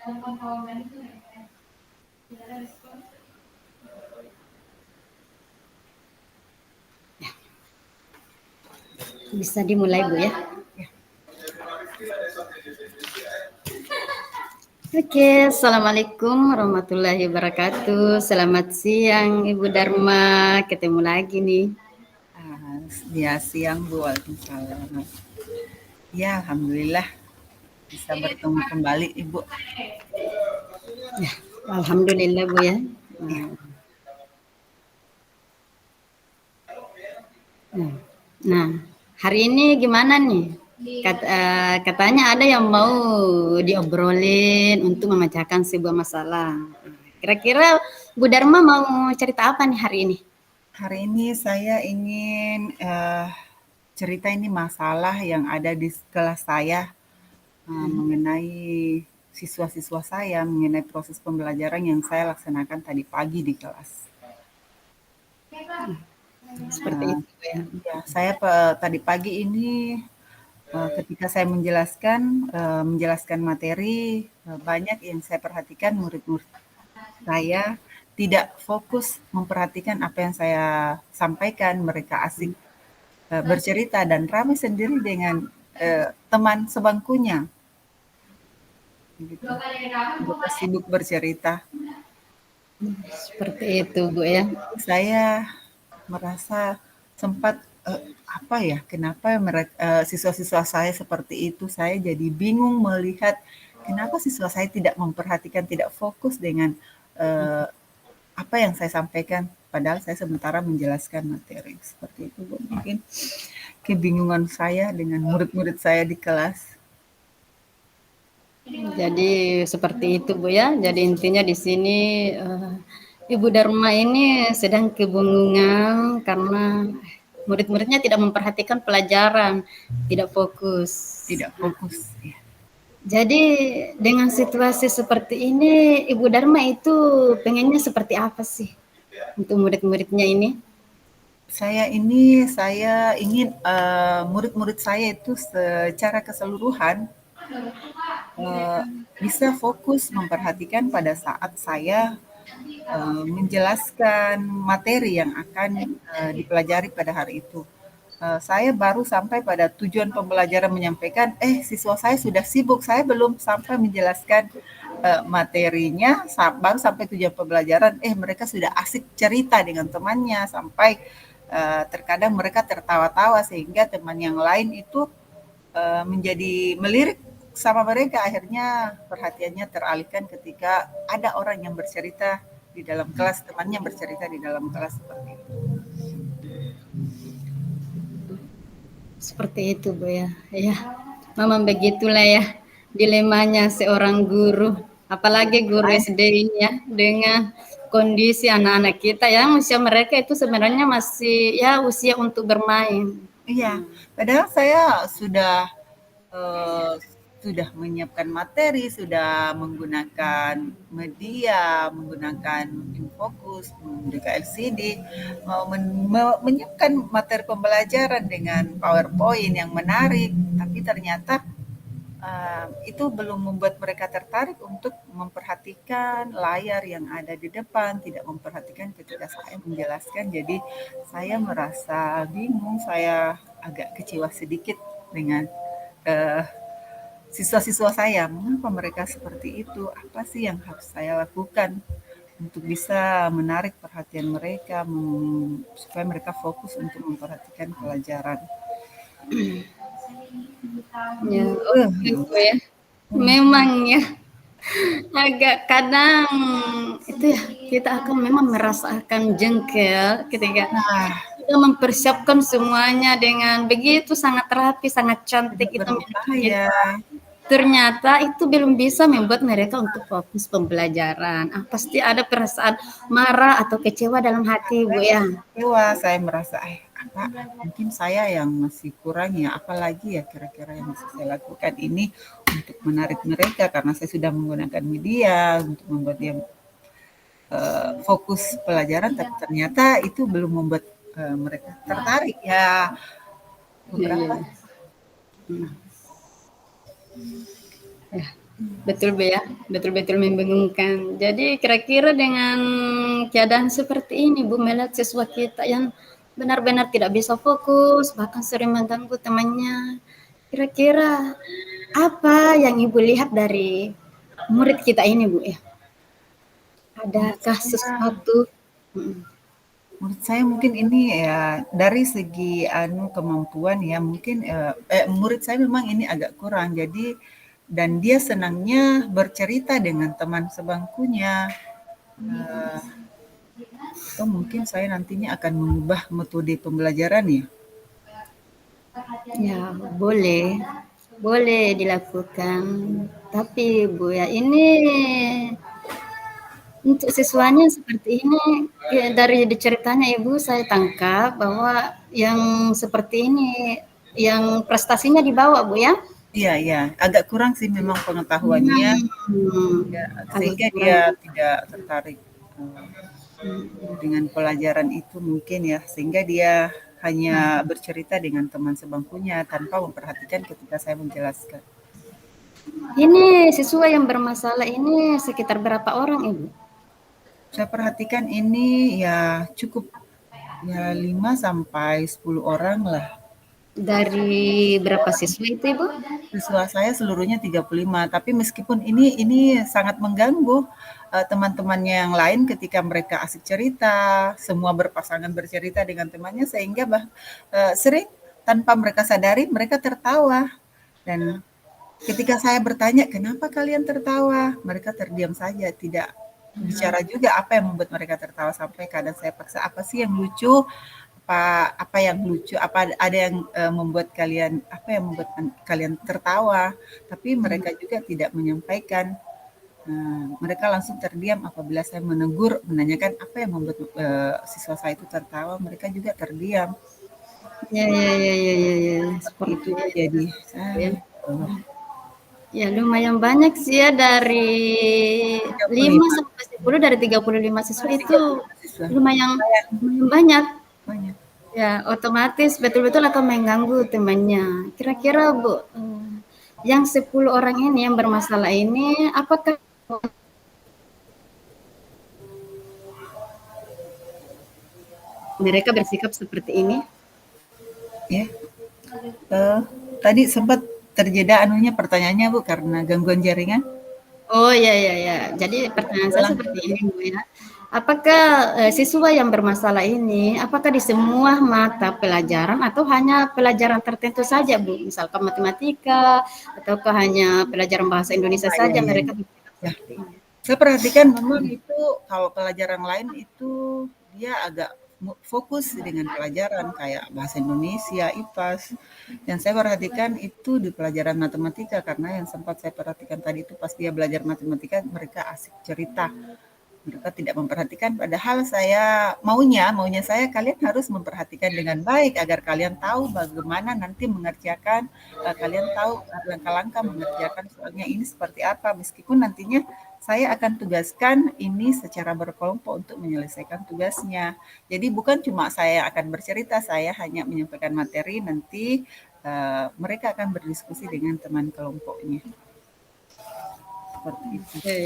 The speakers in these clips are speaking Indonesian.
Bisa dimulai Bu ya. Oke, Assalamualaikum warahmatullahi wabarakatuh. Selamat siang Ibu Dharma, ketemu lagi nih. Ya, siang Bu, waalaikumsalam. Ya, alhamdulillah bisa bertemu kembali Ibu. Ya, alhamdulillah Bu ya. Nah, hari ini gimana nih? Katanya ada yang mau diobrolin untuk memecahkan sebuah masalah. Kira-kira Bu Dharma mau cerita apa nih hari ini? Hari ini saya ingin cerita ini masalah yang ada di kelas saya mengenai siswa-siswa saya, mengenai proses pembelajaran yang saya laksanakan tadi pagi di kelas. Seperti itu ya. Ya, saya tadi pagi ini ketika saya menjelaskan materi, banyak yang saya perhatikan murid-murid saya tidak fokus memperhatikan apa yang saya sampaikan. Mereka asik bercerita dan ramai sendiri dengan teman sebangkunya. Gitu. Mereka sibuk bercerita. Seperti itu Bu ya. Saya merasa sempat apa ya, kenapa siswa-siswa saya seperti itu. Saya jadi bingung melihat kenapa siswa saya tidak memperhatikan, tidak fokus dengan apa yang saya sampaikan, padahal saya sementara menjelaskan materi. Seperti itu Bu. Mungkin kebingungan saya dengan murid-murid saya di kelas. Jadi seperti itu Bu ya. Jadi intinya di sini Ibu Dharma ini sedang kebingungan karena murid-muridnya tidak memperhatikan pelajaran, tidak fokus. Tidak fokus. Ya. Jadi dengan situasi seperti ini, Ibu Dharma itu pengennya seperti apa sih untuk murid-muridnya ini? Saya ingin murid-murid saya itu secara keseluruhan bisa fokus memperhatikan pada saat saya menjelaskan materi yang akan dipelajari pada hari itu. Saya baru sampai pada tujuan pembelajaran menyampaikan, siswa saya sudah sibuk, saya belum sampai menjelaskan materinya, baru sampai tujuan pembelajaran, mereka sudah asik cerita dengan temannya, sampai terkadang mereka tertawa-tawa, sehingga teman yang lain itu menjadi melirik sama mereka, akhirnya perhatiannya teralihkan ketika ada orang yang bercerita di dalam kelas, temannya bercerita di dalam kelas seperti itu. Seperti itu Bu ya. Ya, memang begitulah ya dilemanya seorang guru, apalagi guru SD ini ya, dengan kondisi anak-anak kita yang usia mereka itu sebenarnya masih ya usia untuk bermain. Iya, padahal saya sudah menyiapkan materi, sudah menggunakan media, menggunakan Infokus, menggunakan LCD, menyiapkan materi pembelajaran dengan PowerPoint yang menarik, tapi ternyata itu belum membuat mereka tertarik untuk memperhatikan layar yang ada di depan, tidak memperhatikan ketika saya menjelaskan. Jadi saya merasa bingung, saya agak kecewa sedikit dengan siswa-siswa saya. Mengapa mereka seperti itu? Apa sih yang harus saya lakukan untuk bisa menarik perhatian mereka, supaya mereka fokus untuk memperhatikan pelajaran. Ya, oke Bu ya. Memang ya agak kadang itu ya kita akan memang merasakan jengkel ketika kita mempersiapkan semuanya dengan begitu sangat rapi, sangat cantik itu berbahaya. ternyata itu belum bisa membuat mereka untuk fokus pembelajaran. Pasti ada perasaan marah atau kecewa dalam hati Bu ya. Kecewa, saya merasa apa mungkin saya yang masih kurang ya, apalagi ya kira-kira yang bisa saya lakukan ini untuk menarik mereka, karena saya sudah menggunakan media untuk membuat dia fokus pelajaran, tapi ternyata itu belum membuat mereka tertarik ya. Beberapa Betul Bu ya, betul-betul membingungkan. Jadi kira-kira dengan keadaan seperti ini Bu, melihat siswa kita yang benar-benar tidak bisa fokus, bahkan sering mengganggu temannya. Kira-kira apa yang Ibu lihat dari murid kita ini Bu ya? Menurut Adakah saya sesuatu? Mhm. Menurut saya mungkin ini ya dari segi kemampuan ya mungkin murid saya memang ini agak kurang. Jadi dan dia senangnya bercerita dengan teman sebangkunya. Eh, atau mungkin saya nantinya akan mengubah metode pembelajaran ya. Ya, boleh. Boleh dilakukan. Tapi Bu ya, ini untuk siswanya seperti ini, ya dari ceritanya Ibu saya tangkap bahwa yang seperti ini, yang prestasinya dibawa Bu ya? Iya, iya, agak kurang sih memang pengetahuannya ya, Agak sehingga kurang. dia tidak tertarik eh, dengan pelajaran itu mungkin ya, sehingga dia hanya bercerita dengan teman sebangkunya tanpa memperhatikan ketika saya menjelaskan. Ini siswa yang bermasalah ini sekitar berapa orang Ibu? Saya perhatikan ini ya cukup ya 5 sampai 10 orang lah. Dari berapa siswa itu Ibu? Siswa saya seluruhnya 35, tapi meskipun ini sangat mengganggu teman-temannya yang lain ketika mereka asik cerita, semua berpasangan bercerita dengan temannya sehingga sering tanpa mereka sadari mereka tertawa dan ketika saya bertanya, "Kenapa kalian tertawa?" Mereka terdiam saja, tidak bicara juga apa yang membuat mereka tertawa sampai kadang saya paksa, "Apa sih yang lucu? Apa yang lucu? Apa ada yang membuat kalian apa yang membuat kalian tertawa?" Tapi mereka juga tidak menyampaikan. Mereka langsung terdiam apabila saya menegur, menanyakan apa yang membuat siswa saya itu tertawa, mereka juga terdiam. Ya, ya, ya, ya, ya, ya. Seperti Seperti itu jadi ya. uh, Ya lumayan banyak sih ya dari 5 35 sampai 10 dari 35 siswa itu 35 siswa. lumayan Lumayan lumayan banyak. banyak. Ya otomatis betul-betul akan mengganggu temannya. Kira-kira Bu, yang 10 orang ini yang bermasalah ini apakah mereka bersikap seperti ini? Ya, eee, tadi sempat terjeda pertanyaannya, Bu, karena gangguan jaringan. Oh ya ya ya. Jadi pertanyaan saya Ulang seperti lagi ini ya. Bu ya. Apakah siswa yang bermasalah ini, apakah di semua mata pelajaran atau hanya pelajaran tertentu saja Bu? Misalkan matematika ataukah hanya pelajaran bahasa Indonesia Ah, iya saja iya mereka iya. bersikap Ya, seperti ini? saya perhatikan memang itu kalau pelajaran lain itu dia agak fokus dengan pelajaran kayak bahasa Indonesia, IPAS. Yang saya perhatikan itu di pelajaran matematika karena yang sempat saya perhatikan tadi itu pas dia belajar matematika mereka asik cerita. Mereka tidak memperhatikan padahal maunya saya kalian harus memperhatikan dengan baik agar kalian tahu bagaimana nanti mengerjakan, kalian tahu langkah-langkah mengerjakan soalnya ini seperti apa meskipun nantinya saya akan tugaskan ini secara berkelompok untuk menyelesaikan tugasnya. Jadi bukan cuma saya akan bercerita, saya hanya menyampaikan materi nanti mereka akan berdiskusi dengan teman kelompoknya. Seperti itu. Oke.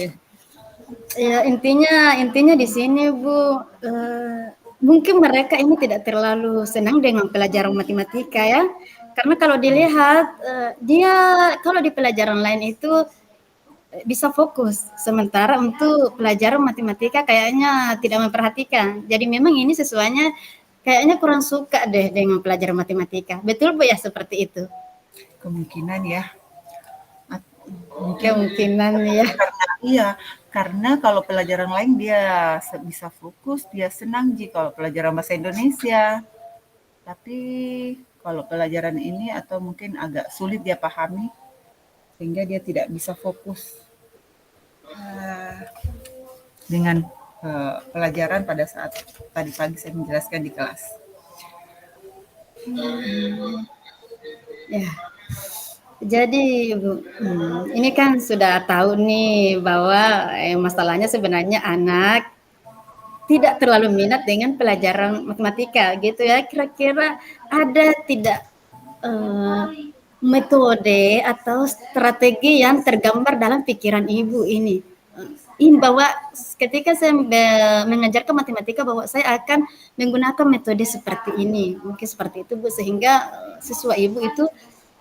Ya intinya intinya di sini Bu, mungkin mereka ini tidak terlalu senang dengan pelajaran matematika ya. Karena kalau dilihat dia kalau di pelajaran lain itu bisa fokus, sementara untuk pelajaran matematika kayaknya tidak memperhatikan. Jadi memang ini sesuanya kayaknya kurang suka deh dengan pelajaran matematika. Betul Bu ya seperti itu? Kemungkinan ya. Mungkin Kemungkinan ya. karena iya, karena kalau pelajaran lain dia bisa fokus, dia senang kalau pelajaran bahasa Indonesia. Tapi kalau pelajaran ini atau mungkin agak sulit dia pahami, sehingga dia tidak bisa fokus dengan pelajaran pada saat tadi pagi saya menjelaskan di kelas. Ya, jadi Ibu, ini kan sudah tahu nih bahwa masalahnya sebenarnya anak tidak terlalu minat dengan pelajaran matematika gitu ya. Kira-kira ada tidak eh, metode atau strategi yang tergambar dalam pikiran ibu ini. Ini bahwa ketika saya mengajarkan matematika bahwa saya akan menggunakan metode seperti ini, mungkin seperti itu Bu, sehingga siswa ibu itu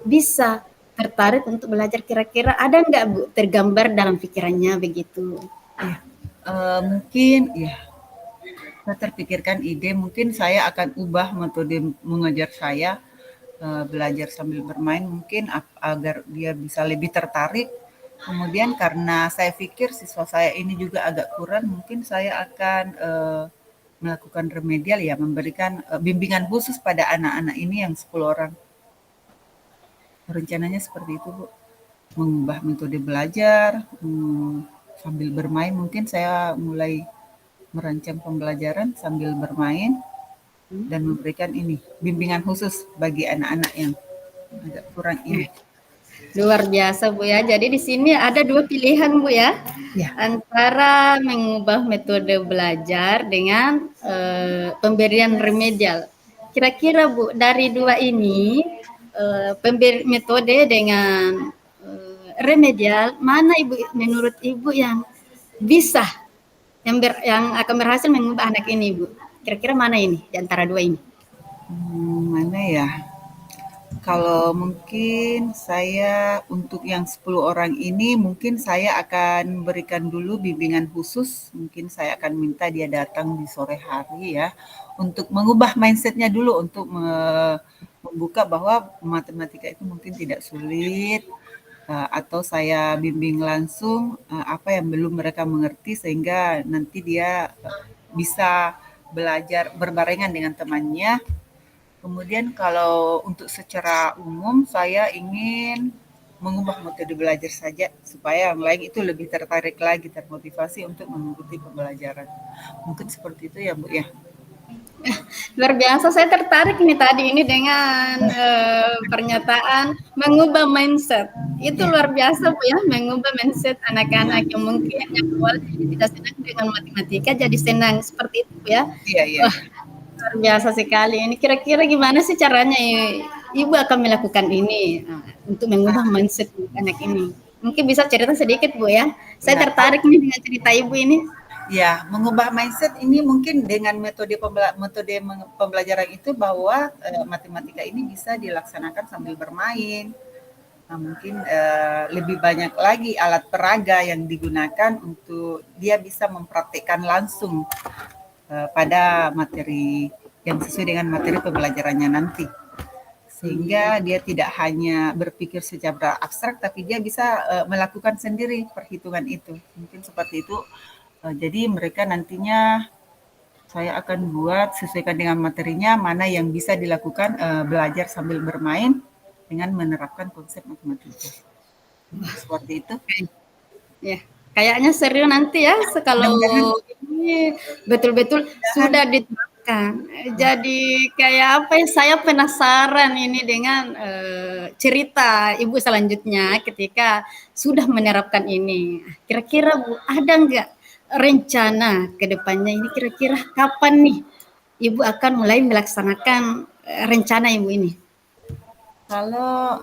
bisa tertarik untuk belajar. Kira-kira ada nggak Bu tergambar dalam pikirannya begitu? Ya, mungkin ya saya terpikirkan ide mungkin saya akan ubah metode mengajar saya belajar sambil bermain mungkin agar dia bisa lebih tertarik. Kemudian karena saya pikir siswa saya ini juga agak kurang, mungkin saya akan melakukan remedial ya, memberikan bimbingan khusus pada anak-anak ini yang 10 orang. Rencananya seperti itu, Bu. Mengubah metode belajar, sambil bermain mungkin saya mulai merancang pembelajaran sambil bermain dan memberikan ini bimbingan khusus bagi anak-anak yang agak kurang ini. Luar biasa Bu ya. Jadi di sini ada dua pilihan Bu ya. Ya. Antara mengubah metode belajar dengan pemberian remedial. Kira-kira Bu dari dua ini metode dengan remedial mana Ibu menurut Ibu yang bisa yang akan berhasil mengubah anak ini Bu? Kira-kira mana ini di antara dua ini? Mana ya? Kalau mungkin saya untuk yang 10 orang ini mungkin saya akan berikan dulu bimbingan khusus. Mungkin saya akan minta dia datang di sore hari ya untuk mengubah mindsetnya dulu untuk membuka bahwa matematika itu mungkin tidak sulit atau saya bimbing langsung apa yang belum mereka mengerti sehingga nanti dia bisa belajar berbarengan dengan temannya. Kemudian kalau untuk secara umum saya ingin mengubah metode belajar saja supaya yang lain itu lebih tertarik lagi, termotivasi untuk mengikuti pembelajaran. Mungkin seperti itu ya Bu ya. Luar biasa, saya tertarik nih tadi ini dengan pernyataan mengubah mindset. Itu luar biasa Bu ya, mengubah mindset anak-anak yang mungkin yang awalnya tidak senang dengan matematika jadi senang seperti itu Bu ya. Iya, iya. Wah, luar biasa sekali. Ini kira-kira gimana sih caranya Ibu akan melakukan ini untuk mengubah mindset anak ini? Mungkin bisa cerita sedikit Bu ya. Saya Ya, tertarik nih dengan cerita Ibu ini. ya, mengubah mindset ini mungkin dengan metode pembelajaran itu bahwa matematika ini bisa dilaksanakan sambil bermain. Nah, mungkin lebih banyak lagi alat peraga yang digunakan untuk dia bisa mempraktikkan langsung pada materi yang sesuai dengan materi pembelajarannya nanti. Sehingga dia tidak hanya berpikir secara abstrak, tapi dia bisa melakukan sendiri perhitungan itu. Mungkin seperti itu. Jadi mereka nantinya saya akan buat sesuaikan dengan materinya mana yang bisa dilakukan belajar sambil bermain dengan menerapkan konsep matematika. Seperti itu. Ya, kayaknya seru nanti ya kalau ini betul-betul sudah diterapkan. Jadi kayak apa ya? Saya penasaran ini dengan cerita Ibu selanjutnya ketika sudah menerapkan ini. Kira-kira Bu ada nggak rencana ke depannya ini? Kira-kira kapan nih Ibu akan mulai melaksanakan rencana Ibu ini? Kalau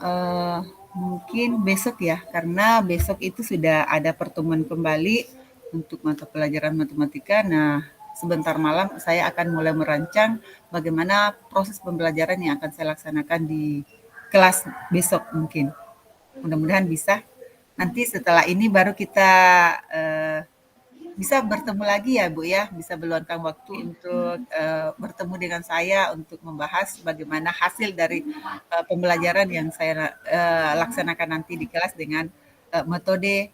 mungkin besok ya, karena besok itu sudah ada pertemuan kembali untuk mata pelajaran matematika. Nah, sebentar malam saya akan mulai merancang bagaimana proses pembelajaran yang akan saya laksanakan di kelas besok mungkin. Mudah-mudahan bisa. Nanti setelah ini baru kita bisa bertemu lagi ya Bu ya, bisa meluangkan waktu untuk bertemu dengan saya untuk membahas bagaimana hasil dari pembelajaran yang saya laksanakan nanti di kelas dengan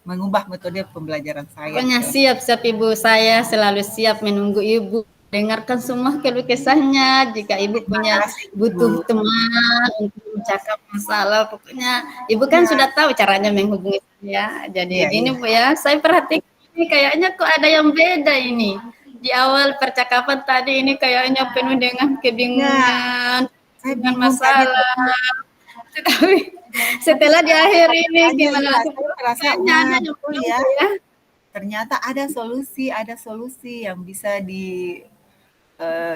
mengubah metode pembelajaran saya. Pokoknya siap-siap Ibu, saya selalu siap menunggu Ibu. Dengarkan semua keluh kesahnya. Jika Ibu punya butuh teman untuk mencakap masalah, pokoknya Ibu kan sudah tahu caranya menghubungi saya. Jadi gini Bu ya, saya perhatikan ini kayaknya kok ada yang beda ini. Di awal percakapan tadi ini kayaknya penuh dengan kebingungan, dengan masalah. Tetapi setelah di akhir ini gimana? Kayaknya ada yang belum ya. Ternyata ada solusi yang bisa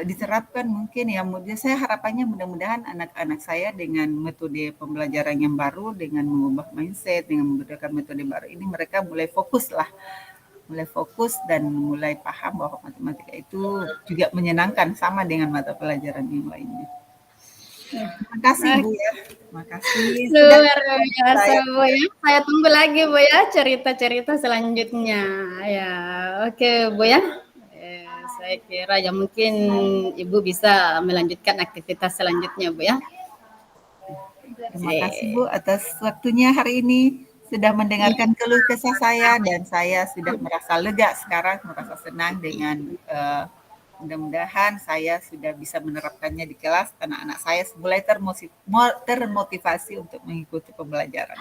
diterapkan mungkin ya. Saya harapannya mudah-mudahan anak-anak saya dengan metode pembelajaran yang baru, dengan mengubah mindset, dengan menggunakan metode baru ini, mereka mulai fokus dan mulai paham bahwa matematika itu juga menyenangkan sama dengan mata pelajaran yang lainnya. Terima kasih Bu ya. Terima kasih sudah Luar biasa saya. Bu ya. Saya tunggu lagi Bu ya cerita-cerita selanjutnya. Ya, oke Bu ya. Saya kira ya mungkin Ibu bisa melanjutkan aktivitas selanjutnya Bu ya. Terima kasih Bu atas waktunya hari ini, sudah mendengarkan keluh kesah saya, dan saya sudah merasa lega sekarang, merasa senang dengan mudah-mudahan saya sudah bisa menerapkannya di kelas. Anak-anak saya mulai termotivasi untuk mengikuti pembelajaran.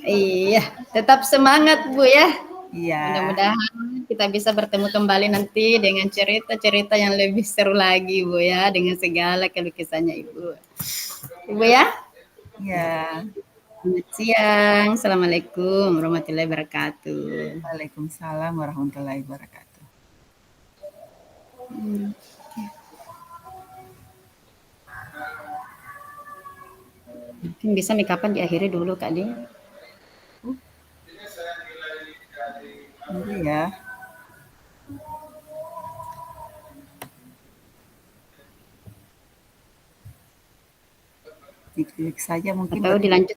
Iya, tetap semangat Bu ya. Iya. Mudah-mudahan kita bisa bertemu kembali nanti dengan cerita-cerita yang lebih seru lagi Bu ya, dengan segala keluh kesahnya Ibu. Ibu ya. Ya. Selamat siang. Assalamualaikum warahmatullahi wabarakatuh. Waalaikumsalam warahmatullahi wabarakatuh. Mungkin bisa kapan diakhiri dulu Kak Dia. Ya. Diklik saja mungkin. Atau dilanjut